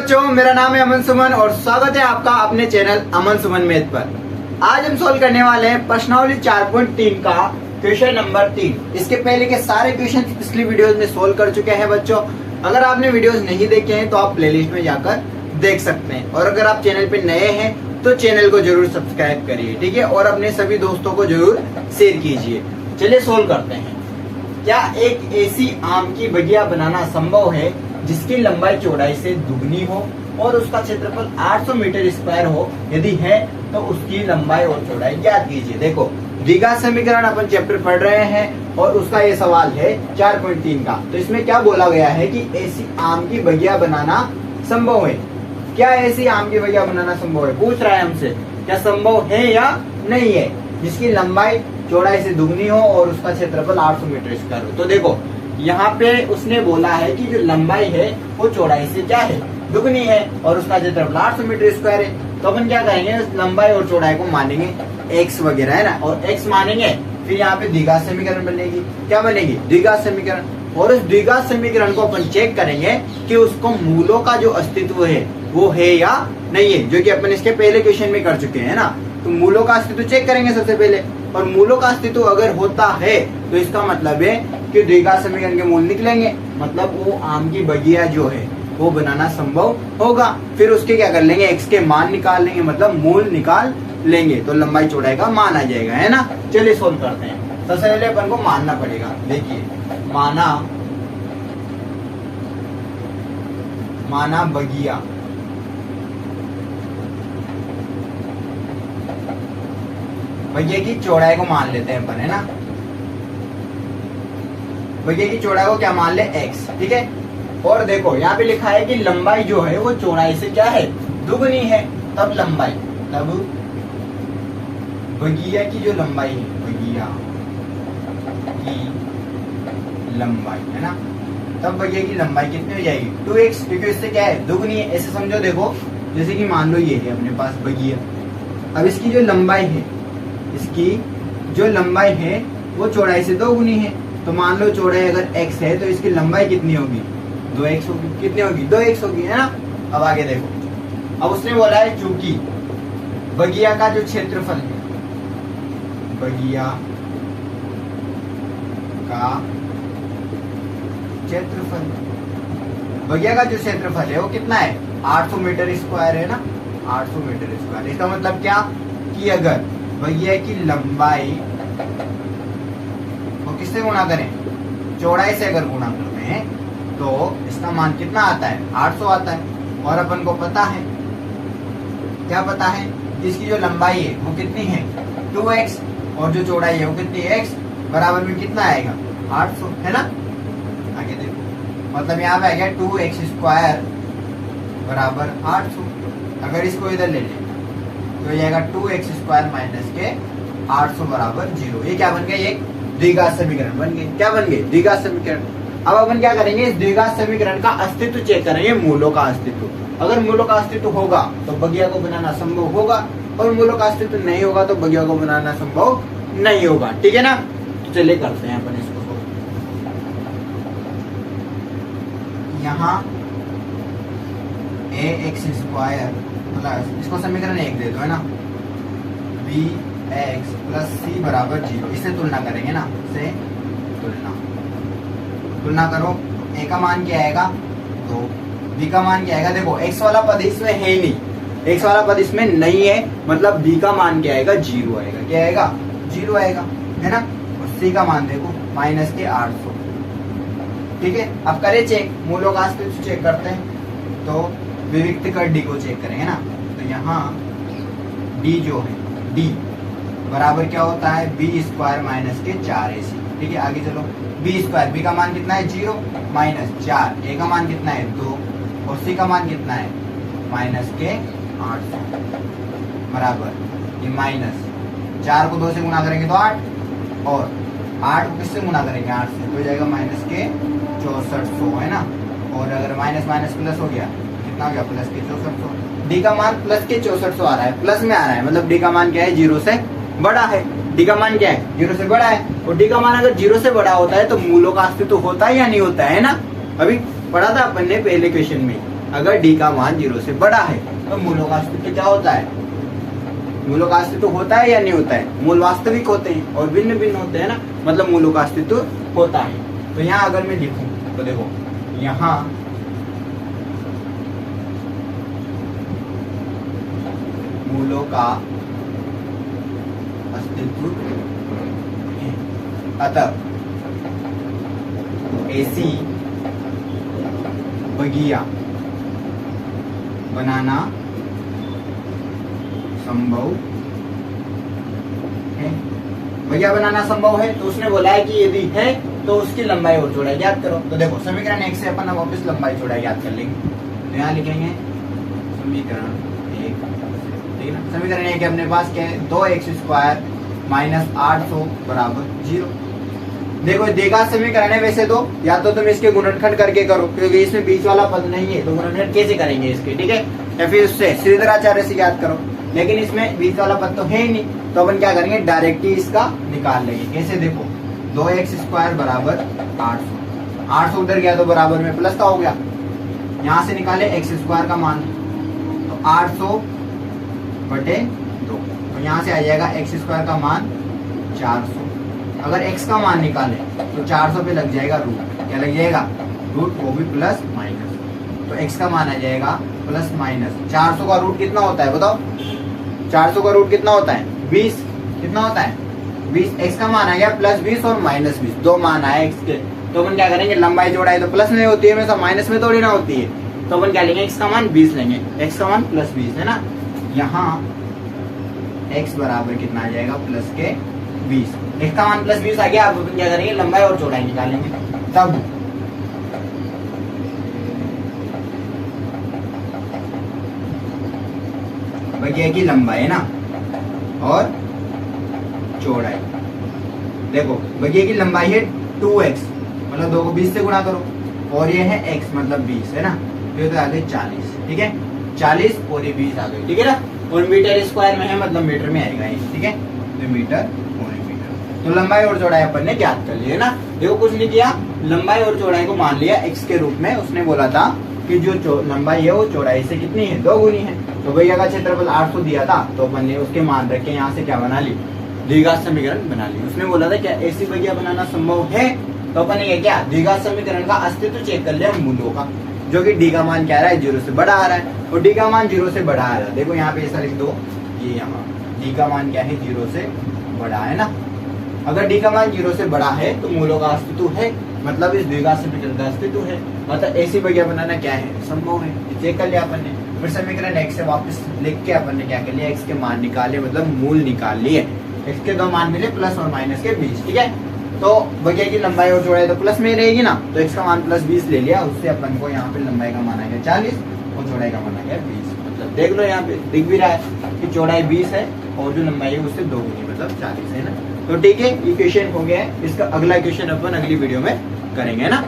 बच्चों, मेरा नाम है अमन सुमन और स्वागत है आपका अपने चैनल अमन सुमन मैथ पर। आज हम सोल्व करने वाले हैं प्रश्नावली 4.3 का क्वेश्चन नंबर 3। इसके पहले के सारे क्वेश्चन पिछली वीडियोस में सोल्व कर चुके हैं बच्चों। अगर आपने वीडियोस नहीं देखे हैं तो आप प्लेलिस्ट में जाकर देख सकते हैं, और अगर आप चैनल पे नए हैं तो चैनल को जरूर सब्सक्राइब करिए, ठीक है, और अपने सभी दोस्तों को जरूर शेयर कीजिए। चलिए सोल्व करते हैं। क्या एक ऐसी आम की बगिया बनाना संभव है जिसकी लंबाई चौड़ाई से दुगनी हो और उसका क्षेत्रफल 800 मीटर स्क्वायर हो? यदि है तो उसकी लंबाई और चौड़ाई ज्ञात कीजिए। देखो, द्विघात समीकरण अपन चैप्टर पढ़ रहे हैं और उसका ये सवाल है 4.3 का। तो इसमें क्या बोला गया है कि ऐसी आम की बगिया बनाना संभव है। क्या ऐसी आम की बगिया बनाना संभव है, पूछ रहा है हमसे। क्या संभव है या नहीं है जिसकी लंबाई चौड़ाई से दुगनी हो और उसका क्षेत्रफल 800 मीटर स्क्वायर हो? तो देखो, यहाँ पे उसने बोला है कि जो लंबाई है वो चौड़ाई से क्या है, दुगनी है, और उसका क्षेत्रफल 800 मीटर स्क्वायर है। तो अपन क्या करेंगे, उस लंबाई और चौड़ाई को मानेंगे x वगैरह, है ना, और x मानेंगे। फिर यहाँ पे द्विघात समीकरण बनेगी। क्या बनेगी? द्विघात समीकरण। और उस द्विघात समीकरण को अपन चेक करेंगे कि उसको मूलों का जो अस्तित्व है वो है या नहीं है, जो कि अपन इसके पहले क्वेश्चन में कर चुके हैं ना। तो मूलों का अस्तित्व चेक करेंगे सबसे पहले, और मूलों का अस्तित्व अगर होता है तो इसका मतलब है कि द्विघात समीकरण के मूल निकलेंगे, मतलब वो आम की बगिया जो है वो बनाना संभव होगा। फिर उसके क्या कर लेंगे, x के मान निकाल लेंगे, मतलब मूल निकाल लेंगे, तो लंबाई चौड़ाई का मान आ जाएगा, है ना। चलिए सोल्व करते हैं। सबसे पहले अपन को मानना पड़ेगा। देखिए, माना बगिया, बगिया की चौड़ाई को मान लेते हैं अपन, है ना। बगिया की चौड़ाई को क्या मान ले, x, ठीक है। और देखो यहाँ पे लिखा है कि लंबाई जो है वो चौड़ाई से क्या है, दुगनी है। तब लंबाई, तब बगिया की जो लंबाई है, बगिया की लंबाई, है ना, तब बगिया की लंबाई कितनी हो जाएगी, 2x, क्योंकि इससे क्या है, दुगनी है। ऐसे समझो, देखो जैसे कि मान लो ये है अपने पास बगिया। अब इसकी जो लंबाई है, इसकी जो लंबाई है वो चौड़ाई से दोगुनी है। तो मान लो चौड़ाई अगर x है तो इसकी लंबाई कितनी होगी, 2x होगी। कितनी होगी, 2x होगी, है ना। अब आगे देखो, अब उसने बोला है चूंकि बगिया का जो क्षेत्रफल है, बगिया का क्षेत्रफल, बगिया का जो क्षेत्रफल है वो कितना है, 800 मीटर स्क्वायर, है ना, 800 मीटर स्क्वायर। इसका मतलब क्या कि अगर बगिया की लंबाई को किससे गुणा करें, चौड़ाई से अगर गुणा करते हैं तो इसका मान कितना आता है, 800 आता है। और अपन को पता है, क्या पता है, इसकी जो लंबाई है वो कितनी है, 2x, और जो चौड़ाई है वो कितनी है, x, बराबर में कितना आएगा, 800, है ना। आगे देखो, मतलब यहाँ पे आ गया 2x स्क्वायर बराबर 800। अगर इसको इधर ले लें तो ये आएगा 2x स्क्वायर माइनस के 800 बराबर 0। ये क्या बन गया, एक द्विघात समीकरण बन गए। क्या बन गए, द्विघात समीकरण। अब अपन क्या करेंगे, इस द्विघात समीकरण का अस्तित्व चेक करेंगे, मूलों का अस्तित्व। अगर मूलों का अस्तित्व होगा तो बगिया को बनाना संभव होगा, और मूलों का अस्तित्व नहीं होगा तो बगिया को बनाना संभव नहीं होगा, ठीक है ना। तो चलिए करते हैं अपन इसको। यहाँ ax स्क्वायर, मतलब इसको समीकरण 1 दे दो, है ना, bx प्लस सी बराबर 0। इससे तुलना करेंगे ना, से तुलना करो। a का मान क्या आएगा, 2, b का मान क्या आएगा। देखो x वाला पद इसमें है ही नहीं, x वाला पद इसमें नहीं है, मतलब b का मान क्या आएगा, 0 आएगा। क्या आएगा, 0 आएगा, है ना। और c का मान देखो माइनस के 800, ठीक है। अब करें चेक, मूलों का अस्तित्व चेक करते हैं। तो विविक्त कर d को चेक करेंगे ना। तो यहाँ d जो है, d बराबर क्या होता है, b स्क्वायर माइनस के 4ac, ठीक है। आगे चलो, b स्क्वायर, b का मान कितना है, 0 माइनस 4, a का मान कितना है, 2, और c का मान कितना है, माइनस के 800 बराबर, ये माइनस 4 को 2 से गुना करेंगे तो 8, और 8 को किससे गुना करेंगे, 8 से, तो हो जाएगा माइनस के 6400, है ना। और अगर माइनस माइनस प्लस हो गया, कितना हो गया, प्लस के 6400। डी का मान प्लस के 6400 आ रहा है, प्लस में आ रहा है, मतलब डी का मान क्या है, 0 से बड़ा है। डी का मान क्या है, 0 से बड़ा है, और डी का मान अगर 0 से बड़ा होता है तो मूलों का अस्तित्व होता है या नहीं होता है ना। अभी पढ़ा था अपन ने पहले क्वेश्चन में अगर डी का मान 0 से बड़ा है तो मूलों का अस्तित्व क्या होता है? मूलों का अस्तित्व होता है या नहीं होता है? मूल वास्तविक होते हैं और भिन्न भिन्न होते हैं ना, मतलब मूलों का अस्तित्व होता है। तो यहाँ अगर मैं लिखूं तो देखो यहाँ मूलों का अस्तित्व है, अतः ऐसी बगिया बनाना संभव है। बगिया बनाना संभव है तो उसने बोला है कि यदि है तो उसकी लंबाई और चौड़ाई ज्ञात करो। तो देखो समीकरण 1 से अपन वापस लंबाई चौड़ाई ज्ञात कर लेंगे। तो यहाँ लिखेंगे समीकरण 1, ठीक है ना। समीकरण 1 अपने पास क्या है? 2x² माइनस 800 बराबर 0। देखो देगा समीकरण है वैसे तो, या तो तुम इसके गुणनखंड करके करो क्योंकि इसमें बीच वाला पद नहीं है, तो गुणनखंड कैसे करेंगे इसके, ठीक है, या फिर उससे श्रीधराचार्य से याद करो। लेकिन इसमें बीच वाला पद तो है ही नहीं, तो अपन क्या करेंगे डायरेक्ट ही इसका निकाल लेंगे। कैसे? देखो 2x² बराबर 800, 800 उधर गया तो बराबर में प्लस का हो गया, यहाँ से निकाले x² का मान, तो 800 बटे 2, तो यहाँ से आ जाएगा x² का मान 400। अगर x का मान निकाले तो 400 पे लग जाएगा रूट, क्या लग जाएगा? रूट, वो भी प्लस माइनस, तो x का मान आ जाएगा प्लस माइनस। 400 का रूट कितना होता है बताओ? 400 का रूट कितना होता है? 20। कितना होता है? 20। x का मान आ गया प्लस 20 और माइनस 20, दो मान आए x के। तो अपन क्या करेंगे, लंबाई जोड़ाई तो प्लस में होती है हमेशा, माइनस में थोड़ी ना होती है। तो अपन क्या लेंगे, x का मान 20 लेंगे, x का मान प्लस 20 है ना। यहाँ x बराबर कितना आ जाएगा? प्लस के 20। x का मान प्लस 20 आ गया। अब अपन क्या करेंगे, लंबाई और चौड़ाई निकालेंगे। तब बगिया की लंबाई है ना और चौड़ाई, देखो बगिया की लंबाई है 2x, मतलब 2 को 20 से गुणा करो, और ये है x मतलब 20 है ना, ये तो आ गए 40, ठीक है, 40 और ये 20 आ गई, ठीक है ना। और मीटर स्क्वायर में है मतलब मीटर में आएगा ये, ठीक है, तो मीटर और मीटर। तो लंबाई और चौड़ाई अपन ने ज्ञात कर ली है ना। देखो कुछ नहीं किया, लंबाई और चौड़ाई को मान लिया x के रूप में। उसने बोला था कि जो लंबाई है वो चौड़ाई से कितनी है? 2 गुनी है। तो भैया का क्षेत्रफल 800 दिया था, तो अपन ने उसके मान रख के यहाँ से क्या बना ली, द्विघात समीकरण बना ली। उसने बोला था क्या ऐसी बगिया बनाना संभव है, तो अपन ने क्या द्विघात समीकरण का अस्तित्व चेक कर लिया मूलों का, जो कि डी का मान क्या आ रहा है? 0 से बड़ा आ रहा है, और डी का मान 0 से बड़ा आ रहा है। देखो यहाँ पे ऐसा लिख दो, ये यहाँ डी का मान क्या है? 0 से बड़ा है ना। अगर डी का मान 0 से बड़ा है तो मूलों का अस्तित्व है, मतलब इस द्विघात समीकरण का अस्तित्व है, मतलब ऐसी बगिया बनाना क्या है? संभव है। चेक कर लिया अपन ने। फिर समीकरण x से वापस लिख के अपन ने क्या कर लिया, x के मान निकाले, मतलब मूल निकाल लिए। x के 2 मान मिले प्लस और माइनस के बीच, ठीक है। तो बगिया की लंबाई और चौड़ाई तो प्लस में रहेगी ना, तो x का मान प्लस 20 ले लिया, उससे अपन को यहाँ पे लंबाई का मान आ गया 40 और चौड़ाई का मान आ गया 20। मतलब देख लो यहाँ पे दिख भी रहा है कि चौड़ाई 20 है और जो लंबाई है उससे 2 गुनी मतलब 40 है ना। तो ठीक है, ये क्वेश्चन हो गया है। इसका अगला क्वेश्चन अपन अगली वीडियो में करेंगे ना।